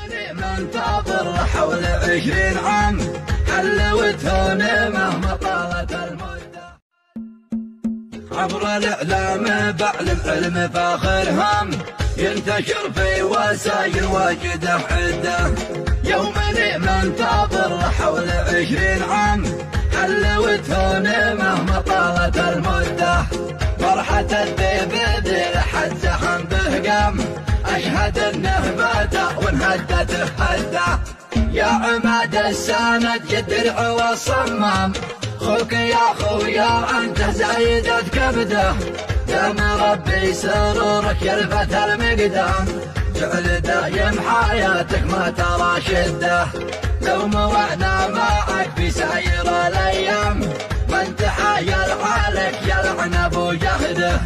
يومني منتظر حول 20 عام، حلوتها مهما طالت المدة. عبر الإعلام بعلم علم فاخر هم، ينتشر في وسائل واجدة عدة. يومني منتظر حول 20 عام، حلوتها مهما طالت المدة. فرحة الذيب ذي لحد زحم به قام، أشهد انه بدا وانهدت هده. يا عماد السند يدرع والصمام، خوك يا خويا انت زايدة كبده. دام ربي سرورك يلفت المقدام، جعل دايم حياتك ما ترى شده. لو موعنا معك في ساير الايام، من تحايل عليك يلعن ابو جهده.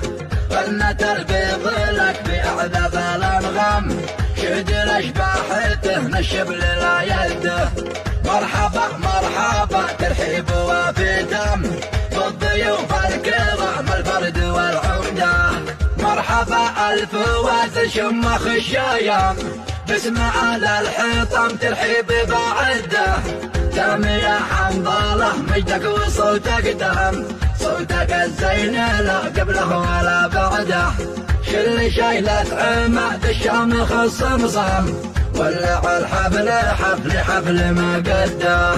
غنت البيض لك بأعذب الأنغام، شهد الأشباحته نشب لا يده. مرحبا مرحبا ترحيب وفي دم، بالضيوف الكرام الفرد والعمدة. مرحبا الفواز شمخ الشيام، باسم على الحطام ترحيب بعده. دام يا حنظله مجدك وصوتك دام، صوتك الزين لا قبله ولا بعده. شل شيلة عماد الشامخ الصمصام، ولع الحفل حفل ما قده.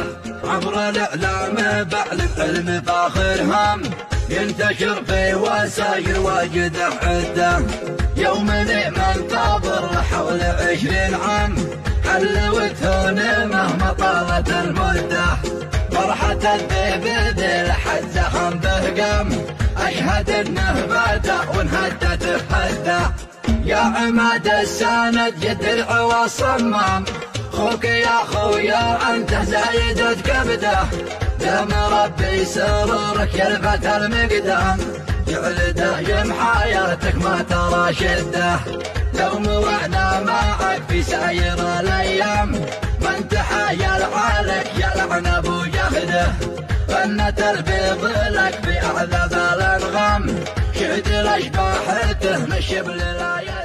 عبر الإعلام بعلم علم فاخر هم، ينتشر في وسائل واجدة عدة. يومني منتظر حول 20 عام، حلوتها مهما طالت المدة. فرحة الذيب ذي لحد زحم به قام، أشهد انه بدا وانهدت هده. يا عماد السند يدرع والصمام، خوك يا خويا انت زايدة كبده. دام ربي سرورك يلفت المقدام، جعل دايم حياتك ما ترى شده. لو موعنا معك في ساير الايام، من تحايل عليك يلعن ابو جهده. غنت البيض لك بأعذب الأنغام، شهد الأشباحته نشب لا يده.